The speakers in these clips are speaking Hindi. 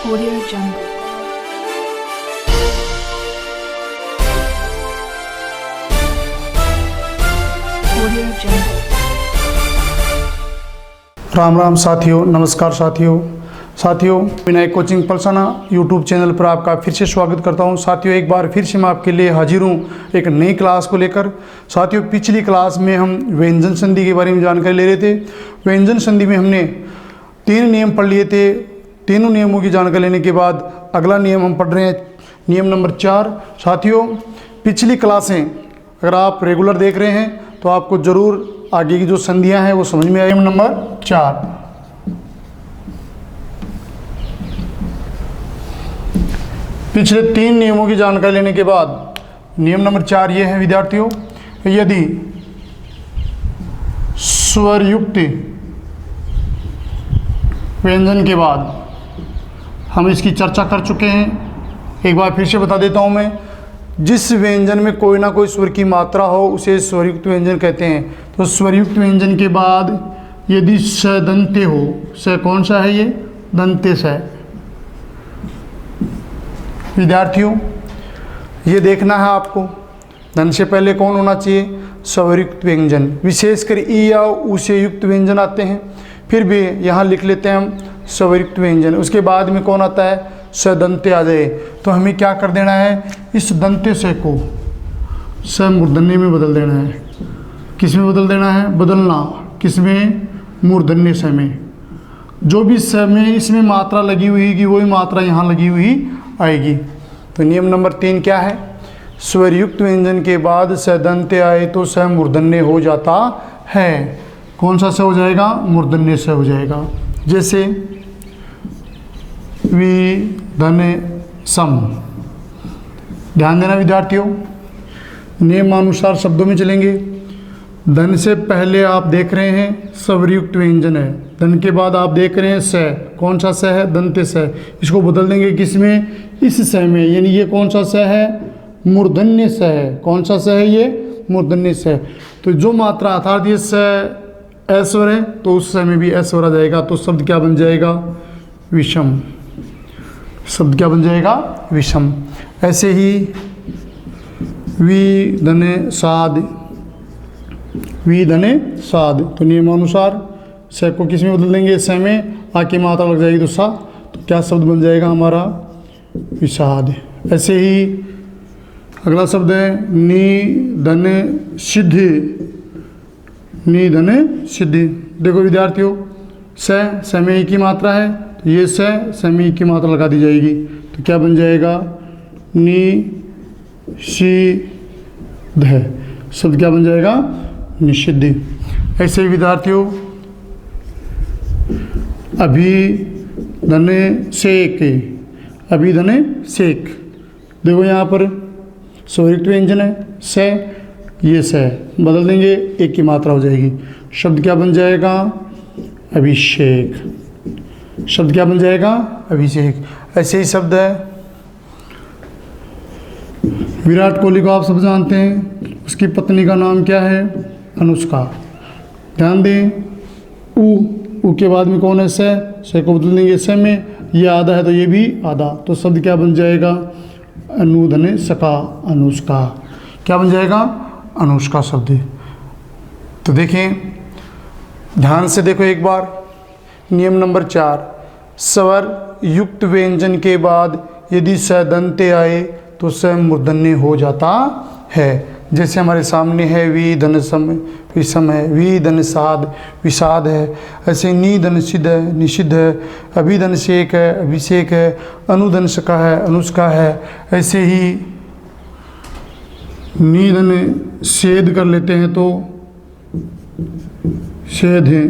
Audio Jungle. Audio Jungle. Ram Ram साथियों, नमस्कार साथियों Vinayak coaching Palsana YouTube channel पर आपका फिर से स्वागत करता हूं। साथियों, एक बार फिर से मैं आपके लिए हाजिर हूं एक नई क्लास को लेकर। साथियों, पिछली क्लास में हम व्यंजन संधि के बारे में जानकारी ले रहे थे। व्यंजन संधि में हमने 3 नियम पढ़ लिए थे। तीनों नियमों की जानकारी लेने के बाद अगला नियम हम पढ़ रहे हैं, नियम नंबर 4। साथियों, पिछली क्लासें अगर आप रेगुलर देख रहे हैं तो आपको ज़रूर आगे की जो संधियां हैं वो समझ में आएगी। नियम नंबर 4, पिछले 3 नियमों की जानकारी लेने के बाद नियम नंबर 4 ये है विद्यार्थियों, यदि स्वरयुक्त व्यंजन के बाद, हम इसकी चर्चा कर चुके हैं, एक बार फिर से बता देता हूं मैं, जिस व्यंजन में कोई ना कोई स्वर की मात्रा हो उसे स्वरयुक्त व्यंजन कहते हैं। तो स्वरयुक्त व्यंजन के बाद यदि स दंते हो, स कौन सा है? ये दंते स। विद्यार्थियों, ये देखना है आपको, धन से पहले कौन होना चाहिए? स्वरयुक्त व्यंजन। विशेषकर ई या उ से युक्त व्यंजन आते हैं, फिर भी यहाँ लिख लेते हैं हम स्वरयुक्त व्यंजन। उसके बाद में कौन आता है? स दंते आ जाए। तो हमें क्या कर देना है? इस दंते से को स मूर्धन्य में बदल देना है। किस में बदल देना है? बदलना किस में? मूर्धन्य स में। जो भी स में इसमें मात्रा लगी हुई होगी वही मात्रा यहाँ लगी हुई आएगी। तो नियम नंबर 3 क्या है? स्वरयुक्त व्यंजन के बाद स दंते आए तो स मूर्धन्य हो जाता है। कौन सा स हो जाएगा? मूर्धन्य स हो जाएगा। जैसे वि धन सम। ध्यान देना विद्यार्थियों, नियमानुसार शब्दों में चलेंगे। धन से पहले आप देख रहे हैं स्वरयुक्त व्यंजन है, धन के बाद आप देख रहे हैं स। कौन सा स है? दंते स। इसको बदल देंगे किस में? इस स में। यानी ये कौन सा स है? मूर्धन्य स है। कौन सा स है? ये मूर्धन्य स। तो जो मात्रा अर्थात ये स अस्वर है तो उस स में भी अस्वर आ जाएगा। तो शब्द क्या बन जाएगा? विषम। शब्द क्या बन जाएगा? विषम। ऐसे ही वि धने साध, वि धने साध। तो नियमानुसार स को किस में बदल देंगे? स में। आ की मात्रा लग जाएगी तो सा, तो क्या शब्द बन जाएगा हमारा? विषाद। ऐसे ही अगला शब्द है नि धन सिद्धि। नि धन सिद्धि। देखो विद्यार्थियों, स में ई की मात्रा है तो ये स में ई की मात्रा लगा दी जाएगी। तो क्या बन जाएगा? नि सी ध। शब्द क्या बन जाएगा? निषिद्धि। ऐसे ही विद्यार्थियों, अभिधने सेक। अभिधने सेक। देखो यहाँ पर स्वरयुक्त व्यंजन है स, ये स बदल देंगे, एक की मात्रा हो जाएगी। शब्द क्या बन जाएगा? अभिषेक। शब्द क्या बन जाएगा? अभिषेक। ऐसे ही शब्द है विराट कोहली को आप सब जानते हैं, उसकी पत्नी का नाम क्या है? अनुष्का। ध्यान दें, उ के बाद में कौन है? स को बदल देंगे स में। ये आधा है तो ये भी आधा। तो शब्द क्या बन जाएगा? अनुधने सका, अनुष्का। क्या बन जाएगा? अनुष्का शब्द। तो देखें, ध्यान से देखो एक बार, नियम नंबर 4, स्वर युक्त व्यंजन के बाद यदि स दंते आए तो स मूर्धन्य हो जाता है। जैसे हमारे सामने है वि धन सम, विषम है, वि धन साध, विषाद है। ऐसे नि धन सिद्ध है, निषिद्ध है। अभिधन शेक है, अभिषेक है। अनुधन सका है, अनुष्का है। ऐसे ही नि धन सेद कर लेते हैं तो शेद है।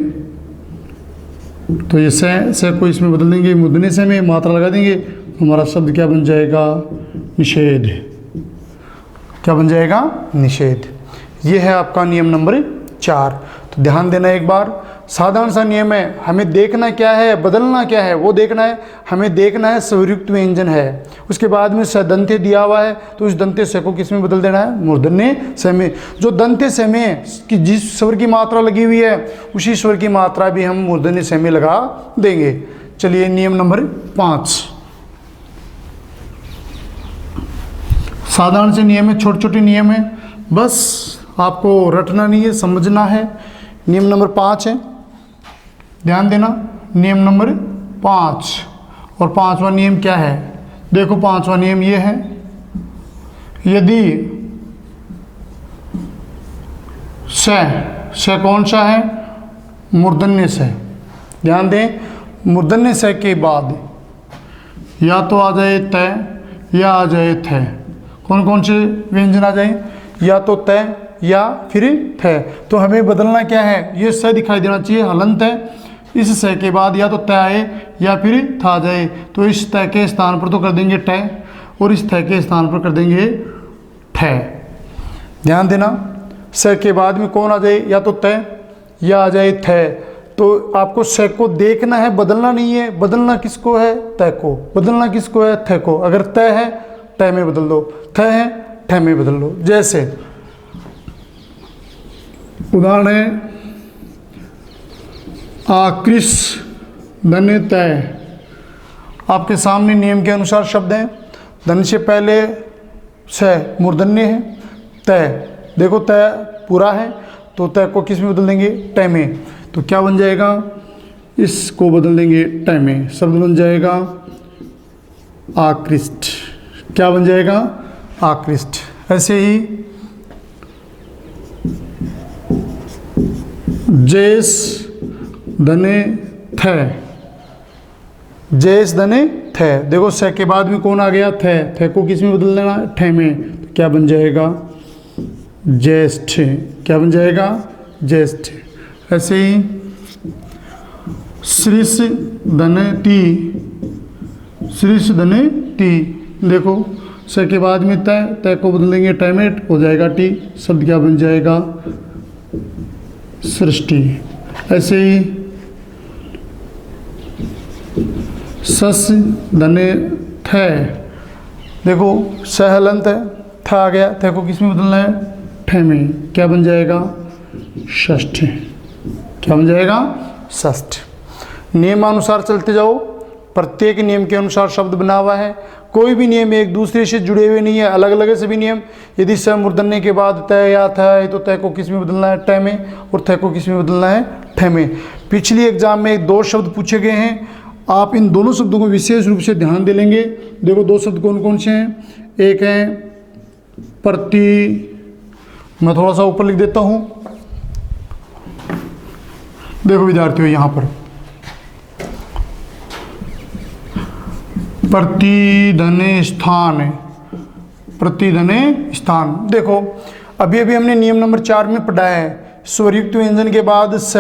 तो ये स को इसमें बदल देंगे, मूर्धन्य स में मात्रा लगा देंगे, हमारा शब्द क्या बन जाएगा? निषेध। क्या बन जाएगा? निषेध। ये है आपका नियम नंबर 4। तो ध्यान देना एक बार, साधारण सा नियम है, हमें देखना क्या है? बदलना क्या है वो देखना है। हमें देखना है स्वरयुक्त व्यंजन है, उसके बाद में स दंते दिया हुआ है तो उस दंते स को किस में बदल देना है? मूर्धन्य स में। जो दंते स में कि जिस स्वर की मात्रा लगी हुई है उसी स्वर की मात्रा भी हम मूर्धन्य स में लगा देंगे। चलिए नियम नंबर 5, साधारण से नियम है, छोटे छोटे नियम है, बस आपको रटना नहीं है, समझना है। नियम नंबर 5 है, ध्यान देना। नियम नंबर 5 और 5वां नियम क्या है? देखो 5वां नियम ये है, यदि स कौन सा है? मूर्धन्य से। ध्यान दें, मूर्धन्य से के बाद या तो आ जाए तय या आ जाए थ। कौन कौन से व्यंजन आ जाए? या तो तय या फिर थ। तो हमें बदलना क्या है? ये स दिखाई देना चाहिए, हलंत है। इस स के बाद या तो तय आए या फिर था जाए, तो इस तय के स्थान पर तो कर देंगे ट और इस थ के स्थान पर कर देंगे ठ। ध्यान देना, स के बाद में कौन आ जाए? या तो तय या आ जाए थ। तो आपको स को देखना है, बदलना नहीं है। बदलना किसको है? तय को। बदलना किसको है? थ को। अगर तय है ट में बदल दो, थ है ठ में बदल दो। जैसे उदाहरण है आकृष धन्य तय। आपके सामने नियम के अनुसार शब्द हैं। धन से पहले स मूर्धन्य है, तय देखो तय पूरा है, तो तय को किस में बदल देंगे? ट में। तो क्या बन जाएगा? इसको बदल देंगे ट में, शब्द बन जाएगा आकृष्ट। क्या बन जाएगा? आकृष्ट। ऐसे ही जैस धने थ, जैस धने थ। देखो स के बाद में कौन आ गया? थ को किस में बदल देना? ठ में। तो क्या बन जाएगा? ज्येष्ठ। क्या बन जाएगा? ज्येष्ठ। ऐसे ही श्रीष धने टी, श्रीष धने टी। देखो स के बाद में तय, तय को बदल देंगे ट में, हो जाएगा टी। शब्द क्या बन जाएगा? सृष्टि। ऐसे ही सस धने थ। देखो स हलंत है, थ आ गया, थ को किस में बदलना है? ठ में। क्या बन जाएगा? षष्ठ। क्या बन जाएगा? षष्ठ। नियमानुसार चलते जाओ, प्रत्येक नियम के अनुसार शब्द बना हुआ है। कोई भी नियम एक दूसरे से जुड़े हुए नहीं है, अलग अलग है सभी नियम। यदि स मूर्धन्य के बाद तय या था है तो तय को किस में बदलना है? ट में, और थ को किस में बदलना है? ठ में। पिछली एग्जाम में 2 शब्द पूछे गए हैं, आप इन दोनों शब्दों को विशेष रूप से ध्यान दे लेंगे। देखो 2 शब्द कौन कौन से हैं? एक है प्रति, मैं थोड़ा सा ऊपर लिख देता हूँ। देखो विद्यार्थियों, यहाँ पर प्रतिधने स्थान, प्रतिधने स्थान। देखो अभी अभी हमने नियम नंबर 4 में पढ़ा है, स्वरयुक्त व्यंजन के बाद स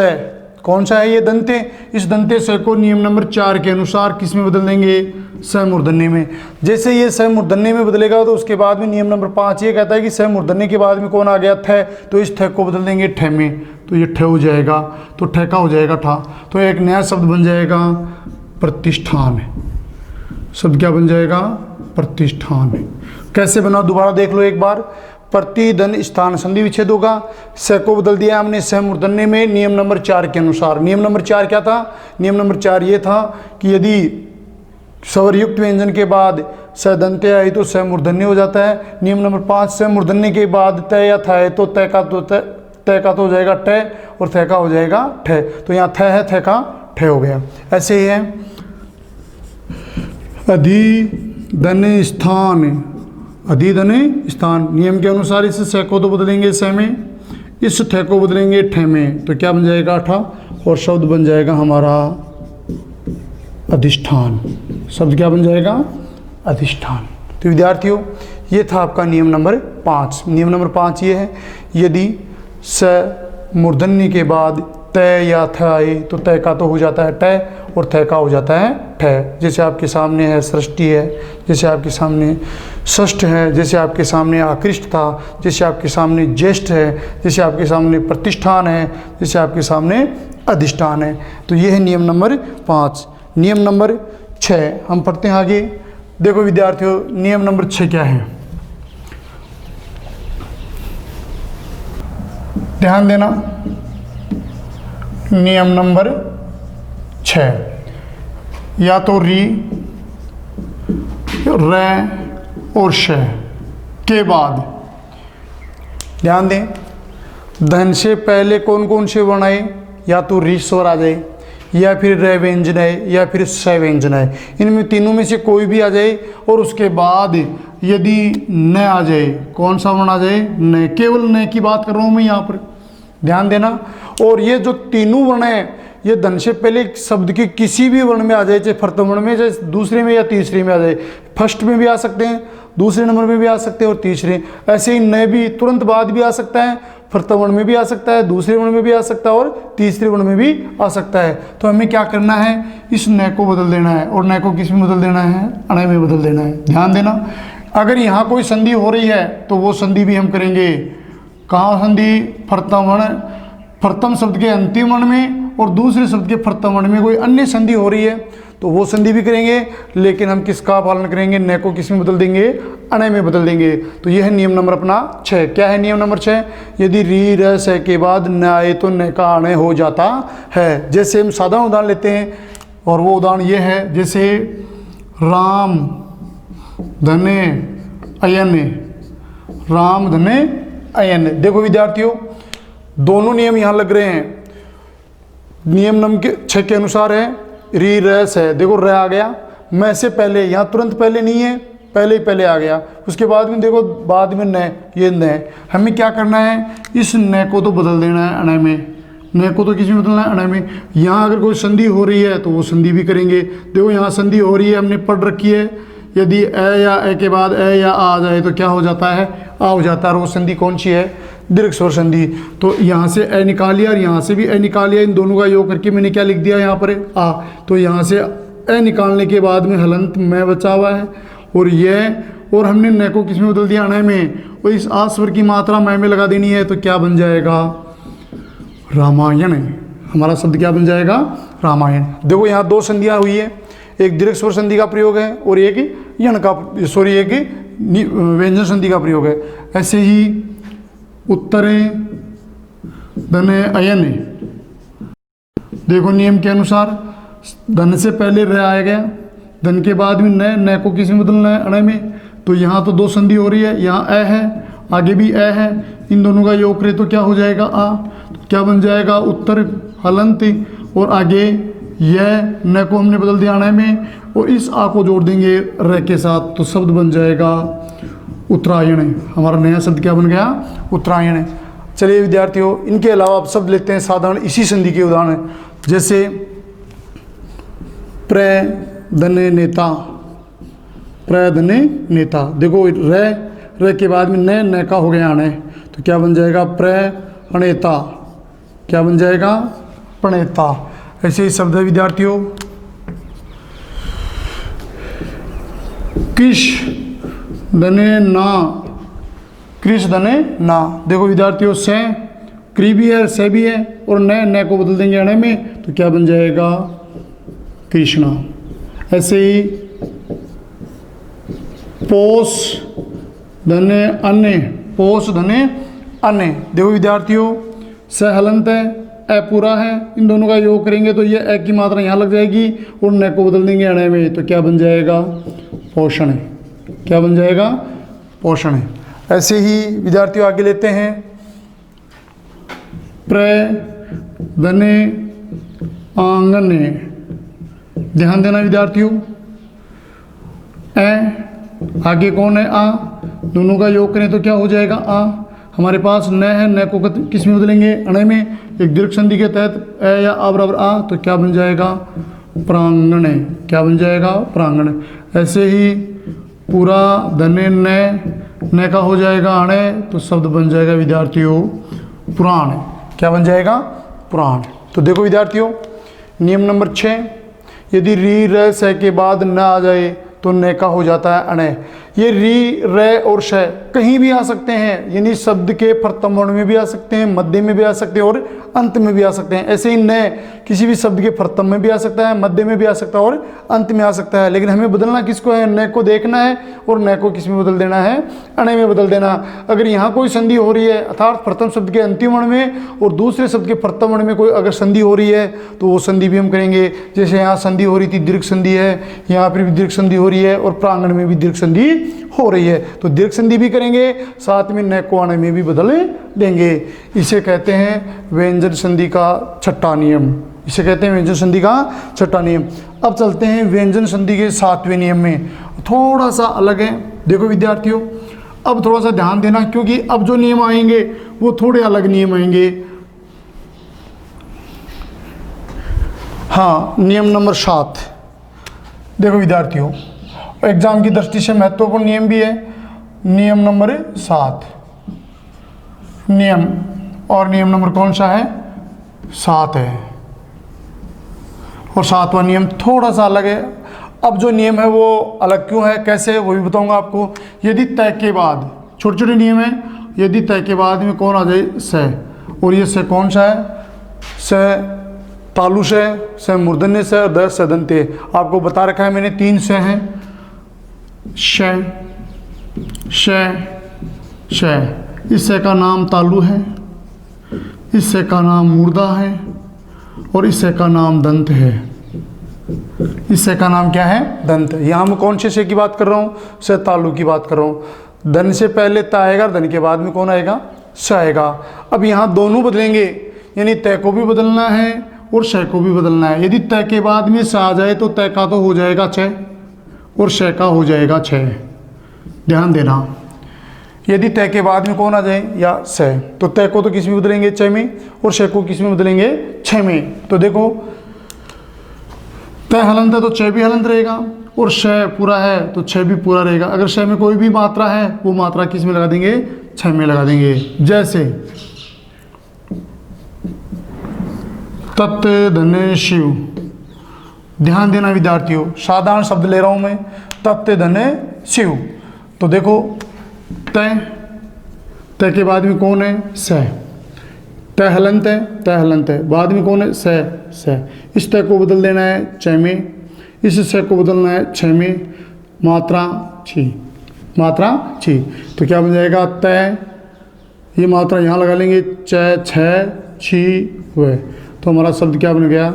कौन सा है? ये दंते। इस दंते स को नियम नंबर 4 के अनुसार किस में बदल देंगे? स मूर्धन्य में। जैसे ये स मूर्धन्य में बदलेगा तो उसके बाद में नियम नंबर 5 ये कहता है कि स मूर्धन्य के बाद में कौन आ गया? थ। तो इस थ को बदल देंगे ठ में, तो ये ठ हो जाएगा, तो ठ का हो जाएगा ठा। तो एक नया शब्द बन जाएगा प्रतिष्ठान। शब्द क्या बन जाएगा? प्रतिष्ठान। कैसे बना? दोबारा देख लो एक बार। प्रतिधन स्थान संधि विच्छेद होगा। स को बदल दिया हमने स मूर्धन्य में नियम नंबर 4 के अनुसार। नियम नंबर 4 क्या था? नियम नंबर 4 ये था कि यदि स्वरयुक्त व्यंजन के बाद स दंत्य आई तो स मूर्धन्य हो जाता है। नियम नंबर 5 स मूर्धन्य के बाद तय या था है तो तय का तो हो जाएगा ट और थ का हो जाएगा ठ। तो यहाँ थ है, थ का ठ हो गया। ऐसे ही है अधिधन स्थान, अधिधन स्थान। नियम के अनुसार इस स को तो बदलेंगे स में, इस ठ को बदलेंगे ठ में, तो क्या बन जाएगा? ठा। और शब्द बन जाएगा हमारा अधिष्ठान। शब्द क्या बन जाएगा? अधिष्ठान। तो विद्यार्थियों ये था आपका नियम नंबर 5। नियम नंबर 5 ये है, यदि स मूर्धन्य के बाद तय या थ आए तो तय का तो हो जाता है ट और थ का हो जाता है ठ। जैसे आपके सामने है सृष्टि है, जैसे आपके सामने षष्ठ है, जैसे आपके सामने आकृष्ट था, जैसे आपके सामने ज्येष्ठ है, जैसे आपके सामने प्रतिष्ठान है, जैसे आपके सामने अधिष्ठान है। तो ये है नियम नंबर 5। नियम नंबर 6 हम पढ़ते हैं आगे। देखो विद्यार्थियों नियम नंबर 6 क्या है? ध्यान देना। नियम नंबर 6, या तो री, र और श। के बाद ध्यान दें, धन से पहले कौन कौन से वर्ण आए, या तो री स्वर आ जाए, या फिर रे व्यंजन है, या फिर स व्यंजन है। इनमें तीनों में से कोई भी आ जाए और उसके बाद यदि न आ जाए, कौन सा वर्ण आ जाए, न, केवल न की बात कर रहा हूँ मैं यहाँ पर, ध्यान देना। और ये जो तीनों वर्ण है ये धन से पहले शब्द के किसी भी वर्ण में आ जाए, चाहे प्रथम वर्ण में, चाहे दूसरे में या तीसरे में आ जाए। फर्स्ट में भी आ सकते हैं, दूसरे नंबर में भी आ सकते हैं और तीसरे। ऐसे ही न भी तुरंत बाद भी आ सकता है, प्रथम वर्ण में भी आ सकता है, दूसरे वर्ण में भी आ सकता है और तीसरे वर्ण में भी आ सकता है। तो हमें क्या करना है, इस न को बदल देना है। और न को किस में बदल देना है, अण में बदल देना है। ध्यान देना, अगर यहाँ कोई संधि हो रही है तो वो संधि भी हम करेंगे। कहाँ संधि, प्रथम शब्द के अंतिम वर्ण में और दूसरे शब्द के प्रथम वर्ण में कोई अन्य संधि हो रही है तो वो संधि भी करेंगे। लेकिन हम किसका पालन करेंगे, न को किस में बदल देंगे, अण में बदल देंगे। तो यह है नियम नंबर अपना 6। क्या है नियम नंबर 6, यदि री र स के बाद न आए तो न का अण हो जाता है। जैसे हम साधारण उदाहरण लेते हैं और वो उदाहरण ये है, जैसे राम धने अयन, राम धने अयन। देखो विद्यार्थियों, दोनों नियम यहाँ लग रहे हैं। नियम नंबर 6 के अनुसार है, री रस है, देखो र आ गया, मैं से पहले, यहाँ तुरंत पहले नहीं है, पहले ही पहले आ गया। उसके बाद में देखो बाद में न, ये न। हमें क्या करना है, इस न को तो बदल देना है अण में। न को तो किस में बदलना है, अण में। यहाँ अगर कोई संधि हो रही है तो वो संधि भी करेंगे। देखो यहाँ संधि हो रही है, हमने पढ़ रखी है। यदि अ या ए के बाद अ या आ जाए तो क्या हो जाता है, आ हो जाता है। और वो संधि कौन सी है, दीर्घ स्वर संधि। तो यहाँ से ए निकाल लिया और यहाँ से भी ए निकाल लिया, इन दोनों का योग करके मैंने क्या लिख दिया यहाँ पर, आ। तो यहाँ से ए निकालने के बाद में हलंत में बचा हुआ है और यह, और हमने न को किस में बदल दिया, अण में। और इस आ स्वर की मात्रा मैं में लगा देनी है तो क्या बन जाएगा, रामायण। हमारा शब्द क्या बन जाएगा, रामायण। देखो यहाँ दो संधियाँ हुई है, एक दीर्घ स्वर संधि का प्रयोग है और एक यण का, सॉरी एक व्यंजन संधि का प्रयोग है। ऐसे ही उत्तरे धने अयन, देखो नियम के अनुसार धन से पहले र आया गया, धन के बाद में न को किस में बदलना है, अण में। तो यहाँ तो दो संधि हो रही है, यहाँ अ है, आगे भी अ है, इन दोनों का योग करे तो क्या हो जाएगा, आ। तो क्या बन जाएगा, उत्तर हलंत, और आगे यह न को हमने बदल दिया अण में और इस आ को जोड़ देंगे र के साथ, तो शब्द बन जाएगा उत्तरायण। हमारा नया शब्द क्या बन गया, उत्तरायण। चलिए विद्यार्थियों, इनके अलावा आप शब्द लेते हैं साधारण इसी संधि के उदाहरण, जैसे प्रधने नेता, प्रधने नेता। देखो र के बाद में न का हो गया अण, तो क्या बन जाएगा, प्रणेता। क्या बन जाएगा, प्रणेता। ऐसे ही शब्द है विद्यार्थियों, किश धने ना, कृष धने ना। देखो विद्यार्थियों, से क्री भी है, से भी है, और न को बदल देंगे अण में तो क्या बन जाएगा, कृष्णा। ऐसे ही पोष धने अन्य, पोष धने अन्य। देखो विद्यार्थियों, स हलंत है, अ पूरा है, इन दोनों का योग करेंगे तो ये अ की मात्रा यहाँ लग जाएगी और न को बदल देंगे अण में तो क्या बन जाएगा, पोषण। क्या बन जाएगा, पोषण। ऐसे ही विद्यार्थियों आगे लेते हैं, प्रधने आंगन। ध्यान देना विद्यार्थियों, ए आगे कौन है, आ, दोनों का योग करें तो क्या हो जाएगा, आ। हमारे पास न है, न को किस में बदलेंगे, अण में। एक दीर्घ संधि के तहत ए या आ बराबर आ, तो क्या बन जाएगा, प्रांगण। क्या बन जाएगा, प्रांगण। ऐसे ही पूरा धने न का हो जाएगा अण, तो शब्द बन जाएगा विद्यार्थियों पुराण। क्या बन जाएगा, पुराण। तो देखो विद्यार्थियों, नियम नंबर 6, यदि री र स के बाद न आ जाए तो न का हो जाता है अण। ये री र और श कहीं भी आ सकते हैं, यानी शब्द के प्रथम वर्ण में भी आ सकते हैं, मध्य में भी आ सकते हैं और अंत में भी आ सकते हैं। ऐसे ही न किसी भी शब्द के प्रथम में भी आ सकता है, मध्य में भी आ सकता है और अंत में आ सकता है। लेकिन हमें बदलना किसको है, न को देखना है और न को किस में बदल देना है, अण में बदल देना। अगर यहाँ कोई संधि हो रही है, अर्थात प्रथम शब्द के अंतिम वर्ण में और दूसरे शब्द के प्रथम वर्ण में कोई अगर संधि हो रही है तो वो संधि भी हम करेंगे। जैसे यहाँ संधि हो रही थी, दीर्घ संधि है, यहाँ पर भी दीर्घ संधि हो रही रही है और प्रांगण में भी दीर्घ संधि हो रही है, तो दीर्घ संधि भी करेंगे, साथ में न को आने में भी बदल देंगे। इसे कहते हैं व्यंजन संधि का छठा नियम। इसे कहते हैं व्यंजन संधि का छठा नियम। अब चलते हैं व्यंजन संधि के 7वें नियम में, थोड़ा सा अलग है। देखो विद्यार्थियों, अब थोड़ा सा ध्यान देना, क्योंकि अब जो नियम आएंगे वो थोड़े अलग नियम आएंगे। हाँ, नियम नंबर 7। देखो विद्यार्थियों, एग्जाम की दृष्टि से महत्वपूर्ण नियम भी है। नियम नंबर 7 नियम, और नियम नंबर कौन सा है? 7 है। और 7वां नियम थोड़ा सा अलग है। अब जो नियम है वो अलग क्यों है, कैसे, वो भी बताऊंगा आपको। यदि तय के बाद, छोटे छोटे नियम है, यदि तय के बाद में कौन आ जाए? स। और ये स कौन सा है? स तालु से, स मूर्धन्य से, और द सदंते। आपको बता रखा है मैंने 3 स हैं, श श श। इस स का नाम तालु है, इस स का नाम मूर्धा है, और इस स का नाम दंत है। इस स का नाम क्या है? दंत। यहाँ मैं कौन से स की बात कर रहा हूँ? स तालु की बात कर रहा हूँ। धन से पहले त आएगा, धन के बाद में कौन आएगा? स आएगा। अब यहाँ दोनों बदलेंगे, यानी तय को भी बदलना है और श को भी बदलना है। यदि तय के बाद में स आ जाए तो तय का तो हो जाएगा छ, और श का हो जाएगा छ। ध्यान देना, यदि तय के बाद में कौन आ जाए? या स, तो तय को तो किस में बदलेंगे? छ में, और श को किस में बदलेंगे? छ में। तो देखो, तय हलंत है तो छ भी हलंत रहेगा, और श पूरा है तो छ भी पूरा रहेगा। अगर श में कोई भी मात्रा है, वो मात्रा किस में लगा देंगे? छ में लगा देंगे। जैसे तत् धन शिव। ध्यान देना विद्यार्थियों, साधारण शब्द ले रहा हूं मैं, तत् धन शिव। तो देखो, तय, तय के बाद में कौन है? स। तय हलंत है, तय हलंत है, बाद में कौन है? स स। इस तय को बदल देना है छ में, इस स को बदलना है छ में, मात्रा छी, मात्रा छी। तो क्या बन जाएगा? तय, ये मात्रा यहाँ लगा लेंगे, छ छ छी व। तो हमारा शब्द क्या बन गया?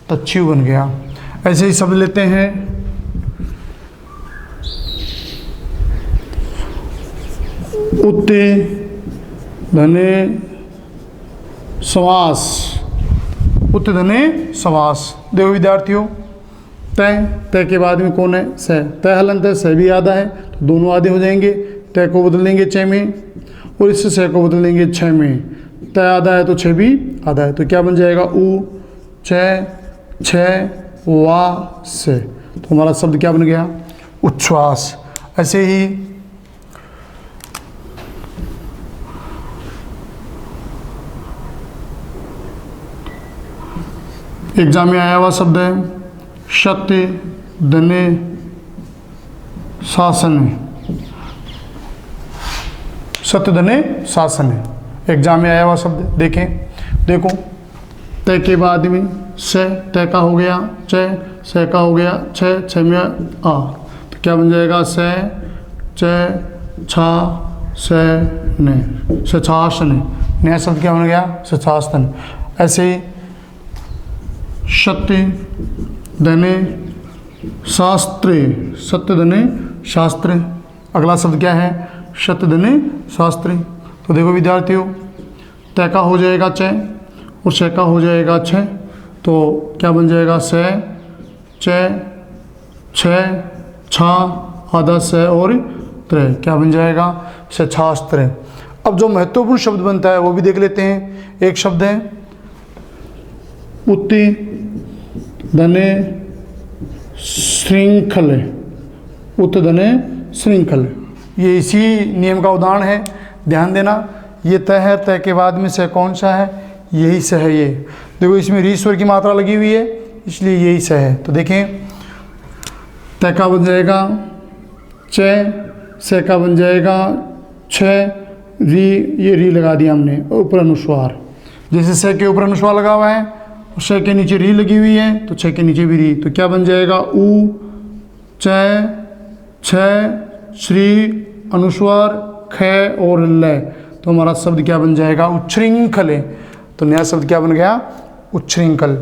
तच्छिव बन गया। ऐसे ही शब्द लेते हैं, उत्ते धने समास। उत्ते धने समास। देखो विद्यार्थियों, तय, तय के बाद में कौन है? स। तय हलंत है, स भी आधा है, तो दोनों आधे हो जाएंगे। तय को बदल देंगे छ में, और इस स को बदल देंगे छ में। तय आधा है तो छ भी आधा है, तो क्या बन जाएगा? उ छ छ वा से। तो हमारा शब्द क्या बन गया? उच्छ्वास। ऐसे ही एग्जाम में आया हुआ शब्द है सत्य धने शासन। सत्य धने शासन है, एग्जाम में आया हुआ शब्द। देखें, देखो, तय के बाद में स, तय का हो गया च, स का हो गया छ, छ में आ, तो क्या बन जाएगा? स च छा स न, सछासन। नया शब्द क्या बन गया? सछासन। ऐसे ही सत्य धने शास्त्र, सत्य धने शास्त्र। अगला शब्द क्या है? सत्य धने शास्त्र। तो देखो विद्यार्थियों, तय का हो जाएगा च, और श का हो जाएगा छ, तो क्या बन जाएगा? स च छ छा आधा स और त्र, क्या बन जाएगा? सछास्त्र। अब जो महत्वपूर्ण शब्द बनता है वो भी देख लेते हैं। एक शब्द है उत्ति धने श्रृंखल। उत्त धने श्रृंखल, ये इसी नियम का उदाहरण है। ध्यान देना, ये तय है, तय के बाद में स कौन सा है? यही स है। ये देखो, इसमें री स्वर की मात्रा लगी हुई है, इसलिए यही स है। तो देखें, तय का बन जाएगा च, स का बन जाएगा छ, री, ये री लगा दिया हमने, ऊपर अनुस्वार। जैसे स के ऊपर अनुस्वार लगा हुआ है, श के नीचे री लगी हुई है, तो छ के नीचे भी री, तो क्या बन जाएगा? उ च छ श्री अनुस्वार ख और ल। तो हमारा शब्द क्या बन जाएगा? उच्छृंखल। तो नया शब्द क्या बन गया? उच्छृंखल।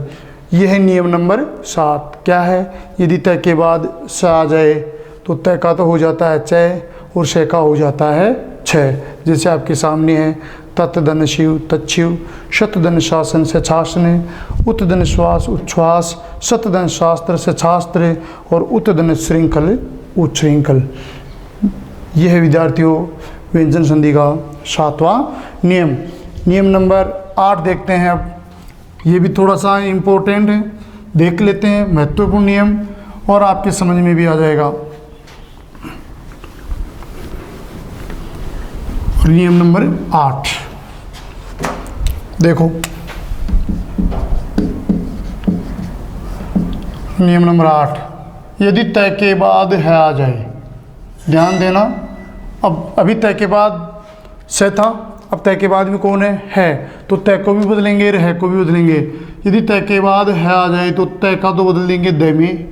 यह है नियम नंबर 7। क्या है? यदि तय के बाद स आ जाए तो तय का तो हो जाता है चय और शय का हो जाता है छय। जैसे आपके सामने है तत् धन शिव तच्छिव, शत धन शासन से छासने, उत धन श्वास उच्छ्वास, सत धन शास्त्र से शास्त्र और उत धन श्रृंखल उच्छृंखल। यह है विद्यार्थियों व्यंजन संधि का 7वां नियम। नियम नंबर 8 देखते हैं अब। ये भी थोड़ा सा इम्पोर्टेंट है, देख लेते हैं, महत्वपूर्ण नियम और आपके समझ में भी आ जाएगा। और नियम नंबर 8 देखो, नियम नंबर 8, यदि तय के बाद है आ जाए, ध्यान देना। अब अभी तय के बाद से था, अब तय के बाद भी कौन है, तो तय को भी बदलेंगे, रह को भी बदलेंगे। यदि तय के बाद है आ जाए तो तय का तो बदल देंगे द में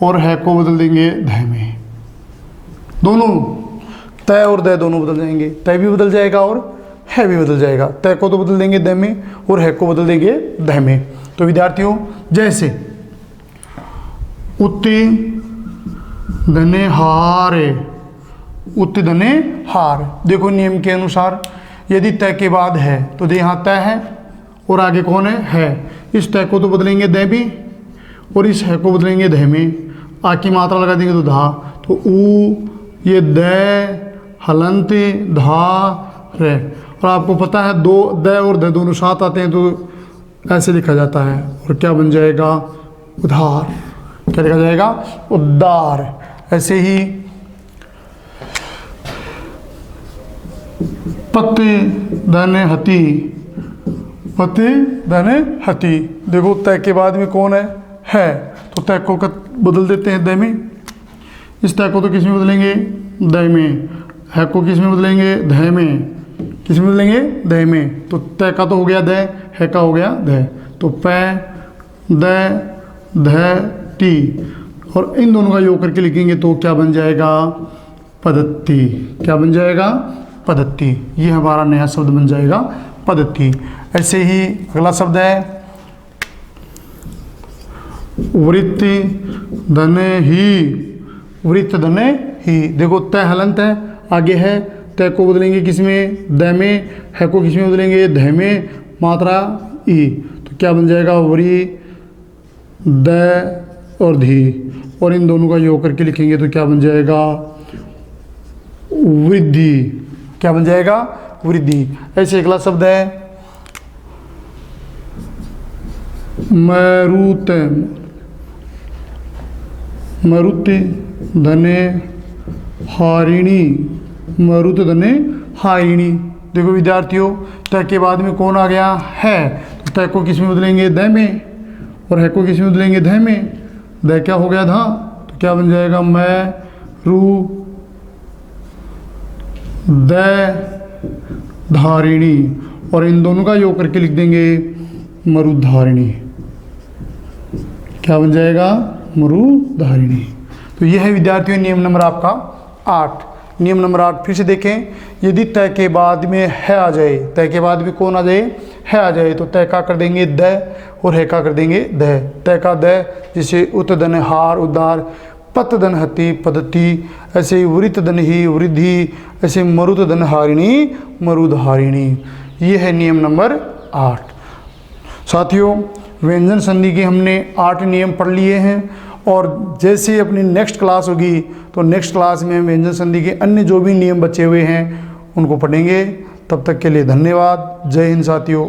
और है को बदल देंगे ध में। दोनों तय और द दोनों बदल जाएंगे, तय भी बदल जाएगा और है भी बदल जाएगा। तय को तो बदल देंगे द में और है को बदल देंगे ध में। तो विद्यार्थियों जैसे उत्ति धने हारे, उत्ति धने हार, देखो नियम के अनुसार यदि तय के बाद है तो यहाँ तय है और आगे कौन है। इस तय को तो बदलेंगे द भी और इस है को बदलेंगे ध में। आ की मात्रा लगा देंगे तो धा, तो ऊ ये द हलंत धा रे। और आपको पता है दो द और द दोनों साथ आते हैं तो ऐसे लिखा जाता है। और क्या बन जाएगा? उधार। क्या लिखा जाएगा? उद्धार। ऐसे ही पत्ते धने हती, पत्ते धने हती, देखो तय के बाद में कौन है तो तय को बदल देते हैं द में। इस तय को तो किस में बदलेंगे? द में। है को किस में बदलेंगे? ध में। किस में बदलेंगे? द में। तो तय का तो हो गया द, है का हो गया ध। तो पै द ध टी, और इन दोनों का योग करके लिखेंगे तो क्या बन जाएगा? पद्धति। क्या बन जाएगा? पद्धति। ये हमारा नया शब्द बन जाएगा पद्धति। ऐसे ही अगला शब्द है वृत्ति धने ही, वृत्त धने ही, देखो तय हलंत है, आगे है, तय को बदलेंगे किस में? द में, है को किस में बदलेंगे? ध में, मात्रा ई, तो क्या बन जाएगा? वरी द और धी, और इन दोनों का योग करके लिखेंगे तो क्या बन जाएगा? वृद्धि। क्या बन जाएगा? वृद्धि। ऐसे अगला शब्द है मरुत, मरुति धने हारिणी, मरुत धने हारिणी। देखो विद्यार्थियों तय के बाद में कौन आ गया? है, तो तय को किस में बदलेंगे? द में, और है को किस में बदलेंगे? ध में। द क्या हो गया? धा, तो क्या बन जाएगा? मैं रू द धारिणी, और इन दोनों का योग करके लिख देंगे मरुधारिणी। क्या बन जाएगा? मरुधारिणी। तो यह है विद्यार्थियों नियम नंबर आपका 8। नियम नंबर 8 फिर से देखें, यदि तय के बाद में है आ जाए, तय के बाद भी कौन आ जाए? है आ जाए, तो तय का कर देंगे द और है का कर देंगे ध। तय का द, जिसे उत धन हार उद्धार, पत धन हति पद्धति, ऐसे ही वृत्त धन ही वृद्धि, ऐसे मरुत धन हारिणी मरुधारिणी। ये है नियम नंबर 8। साथियों व्यंजन संधि के हमने 8 नियम पढ़ लिए हैं, और जैसे ही अपनी नेक्स्ट क्लास होगी तो नेक्स्ट क्लास में हम व्यंजन संधि के अन्य जो भी नियम बचे हुए हैं उनको पढ़ेंगे। तब तक के लिए धन्यवाद। जय हिंद साथियों।